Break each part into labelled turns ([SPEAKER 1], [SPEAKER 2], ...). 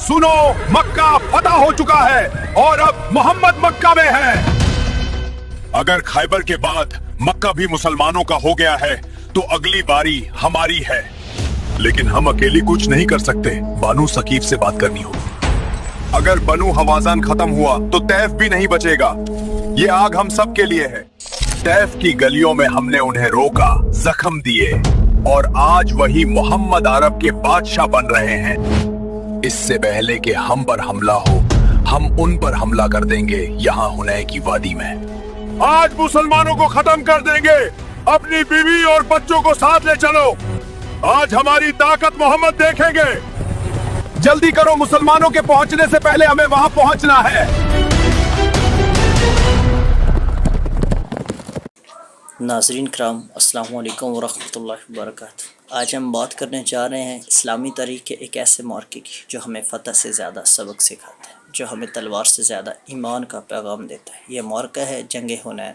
[SPEAKER 1] सुनो, मक्का फतह हो चुका है और अब मोहम्मद मक्का में है। अगर खैबर के बाद मक्का भी मुसलमानों का हो गया है तो अगली बारी हमारी है, लेकिन हम अकेले कुछ नहीं कर सकते। बानू सकीफ से बात करनी होगी। अगर बनु हवाजान खत्म हुआ तो तैफ भी नहीं बचेगा। ये आग हम सब के लिए है। तैफ की गलियों में हमने उन्हें रोका, जख्म दिए और आज वही मोहम्मद अरब के बादशाह बन रहे हैं। इससे पहले कि हम पर हमला हो, हम उन पर हमला कर देंगे यहाँ हुनैन की वादी में। आज मुसलमानों को खत्म कर देंगे। अपनी बीवी और बच्चों को साथ ले चलो। आज हमारी ताकत मोहम्मद देखेंगे। जल्दी करो, मुसलमानों के पहुंचने से पहले हमें वहां पहुंचना है।
[SPEAKER 2] नाज़रीन कराम, अस्सलामु अलैकुम वरहमतुल्लाहि वबरकातुहू। आज हम बात करने जा रहे हैं इस्लामी तारीख़ के एक ऐसे मौक़े की जो हमें फ़तह से ज़्यादा सबक सिखाता है, जो हमें तलवार से ज़्यादा ईमान का पैगाम देता है। ये मौक़ा है जंग हुनैन,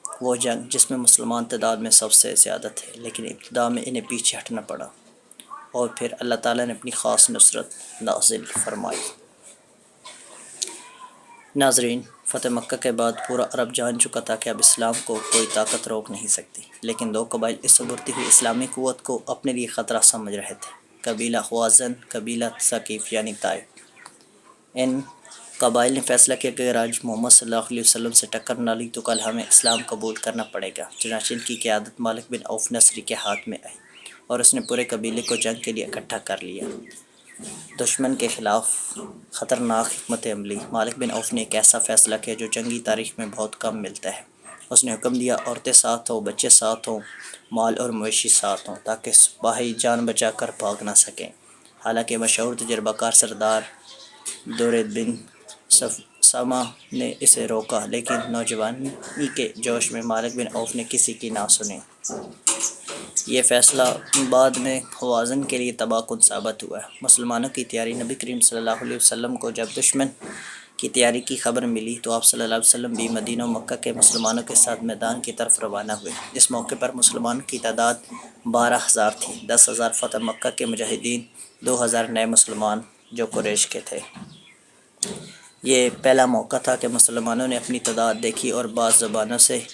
[SPEAKER 2] वो जंग जिसमें मुसलमान तादाद में सबसे ज़्यादा थे, लेकिन इब्तिदा में इन्हें पीछे हटना पड़ा और फिर अल्लाह ताला ने अपनी ख़ास नुसरत नाज़िल फरमाई। नाज़रीन, फ़तह मक्का के बाद पूरा अरब जान चुका था कि अब इस्लाम को कोई ताकत रोक नहीं सकती, लेकिन दो कबाइल इस उभरती हुई इस्लामी क़ुव्वत को अपने लिए ख़तरा समझ रहे थे। कबीला ख़वाज़न, कबीला सकीफ़ यानी ताइफ। इन कबाइल ने फ़ैसला किया कि अगर आज मोहम्मद सल्लल्लाहु अलैहि वसल्लम से टक्कर ना ली तो कल हमें इस्लाम कबूल करना पड़ेगा। चुनांचे इनकी क़यादत मालिक बिन औफ़ नसरी के हाथ में आई और उसने पूरे कबीले को जंग के लिए इकट्ठा कर लिया। दुश्मन के ख़िलाफ़ ख़तरनाक हिकमत अमली। मालिक बिन औफ़ ने एक ऐसा फ़ैसला किया जो जंगी तारीख़ में बहुत कम मिलता है। उसने हुक्म दिया औरतें साथ हों, बच्चे साथ हों, माल और मवेशी साथ हों, ताकि सिपाही जान बचा कर भाग ना सकें। हालांकि मशहूर तजर्बाकार सरदार दुरैद बिन समा ने इसे रोका, लेकिन नौजवानी के जोश में मालिक बिन औफ़ ने किसी की ना सुनी। ये फ़ैसला बाद में हवाज़न के लिए तबाहकुन साबित हुआ। मुसलमानों की तैयारी। नबी करीम सल्लल्लाहु अलैहि वसल्लम को जब दुश्मन की तैयारी की खबर मिली तो आप सल्लल्लाहु अलैहि वसल्लम भी मदीना और मक्का के मुसलमानों के साथ मैदान की तरफ रवाना हुए। इस मौके पर मुसलमानों की तादाद 12,000 थी। 10,000 फ़तह मक्का के मुजाहिदीन, 2,000 नए मुसलमान जो कुरैश के थे। ये पहला मौका था कि मुसलमानों ने अपनी तादाद देखी और बाज़ ज़बानों से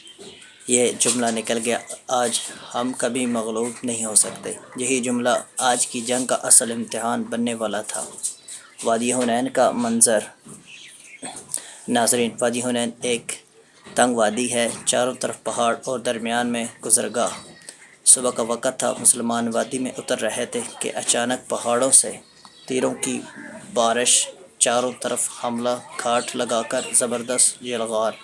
[SPEAKER 2] ये जुमला निकल गया, आज हम कभी मगलूब नहीं हो सकते। यही जुमला आज की जंग का असल इम्तिहान बनने वाला था। वादी हुनैन का मंज़र। नाज़रीन, वादी हुनैन एक तंग वादी है, चारों तरफ पहाड़ और दरमियान में गुज़रगाह। सुबह का वक़्त था, मुसलमान वादी में उतर रहे थे कि अचानक पहाड़ों से तीरों की बारिश, चारों तरफ हमला घाट लगाकर ज़बरदस्त यलगार।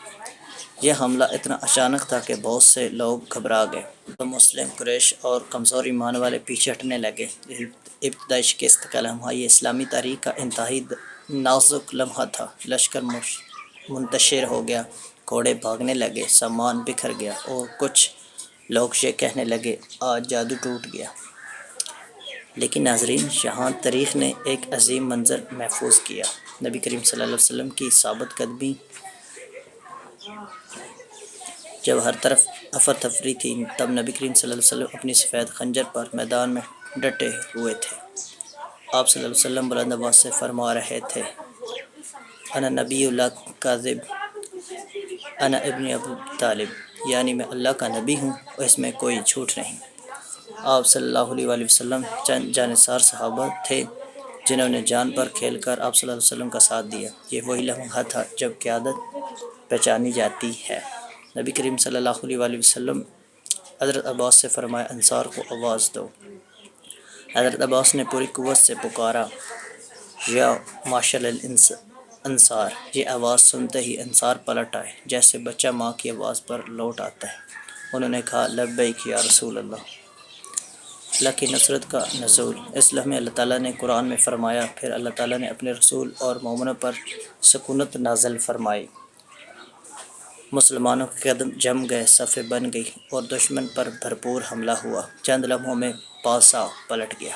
[SPEAKER 2] यह हमला इतना अचानक था कि बहुत से लोग घबरा गए। तो मुस्लिम कुरैश और कमज़ोर ईमान वाले पीछे हटने लगे। इब्तिदाई शिकस्त का लम्हा ये इस्लामी तारीख़ का इंतहाई नाजुक लम्हा था। लश्कर मुंतशिर हो गया, घोड़े भागने लगे, सामान बिखर गया और कुछ लोग ये कहने लगे आज जादू टूट गया। लेकिन नाज़रीन, यहाँ तारीख़ ने एक अजीम मंज़र महफूज किया। नबी करीम सल्लल्लाहु अलैहि वसल्लम की साबित कदमी। जब हर तरफ अफर तफरी थी, तब नबी करीम सल्लल्लाहु अलैहि वसल्लम अपनी सफ़ेद खंजर पर मैदान में डटे हुए थे। आप सल्लल्लाहु अलैहि वसल्लम बुलंद आवाज़ से फरमा रहे थे, अना नबी ला काज़िब, अना इब्न अबू तालिब, यानी मैं अल्लाह का नबी हूँ और इसमें कोई झूठ नहीं। आप सल्लल्लाहु अलैहि वसल्लम चंद जानिसार सहाबा थे जिन्होंने जान पर खेल कर आप सल्लल्लाहु अलैहि वसल्लम का साथ दिया। ये वही लम्हा था जब क़यादत पहचानी जाती है। नबी करीम सल्लल्लाहु अलैहि वसल्लम हज़रत अब्बास से फरमाया, अंसार को आवाज़ दो। हज़रत अब्बास ने पूरी क़ुव्वत से पुकारा, या माशअल अंसार। ये आवाज़ सुनते ही अंसार पलट आए, जैसे बच्चा माँ की आवाज़ पर लौट आता है। उन्होंने कहा, लब्बैक या रसूल अल्लाह। अल्लाह की नुसरत का नज़ूल। इस लम्हे अल्लाह ताला ने कुरान में फ़रमाया, फिर अल्लाह ताला ने अपने रसूल और मोमिनों पर सुकूनत नाज़िल फरमाई। मुसलमानों के कदम जम गए, सफ़े बन गई और दुश्मन पर भरपूर हमला हुआ। चंद लम्हों में पासा पलट गया।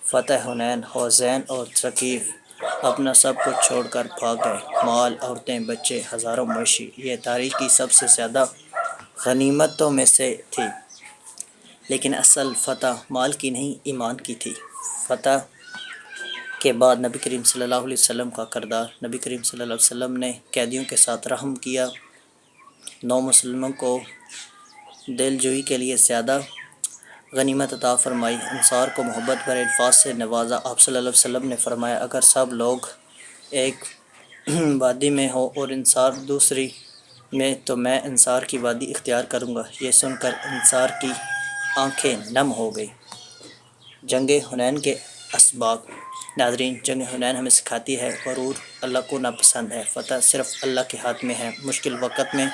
[SPEAKER 2] फ़तह हुनैन, हौज़ैन और सकीफ़ अपना सब कुछ छोड़कर भाग गए। माल, औरतें, बच्चे, हज़ारों मवेशी। ये तारीख़ की सबसे ज़्यादा गनीमतों में से थी। लेकिन असल फ़तह माल की नहीं, ईमान की थी। फ़तह کے بعد نبی کریم صلی اللہ علیہ وسلم کا کردار۔ نبی کریم صلی اللہ علیہ وسلم نے قیدیوں کے ساتھ رحم کیا، نو مسلموں کو دل جوئی کے لیے زیادہ غنیمت عطا فرمائی، انصار کو محبت بھرے الفاظ سے نوازا۔ آپ صلی اللہ علیہ وسلم نے فرمایا اگر سب لوگ ایک وادی میں ہو اور انصار دوسری میں تو میں انصار کی وادی اختیار کروں گا۔ یہ سن کر انصار کی آنکھیں نم ہو گئی۔ جنگ حنین کے اسباب۔ ناظرین، جنگ حنین ہمیں سکھاتی ہے غرور اللہ کو ناپسند ہے، فتح صرف اللہ کے ہاتھ میں ہے۔ مشکل وقت میں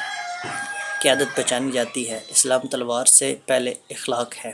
[SPEAKER 2] قیادت پہچانی جاتی ہے، اسلام تلوار سے پہلے اخلاق ہے۔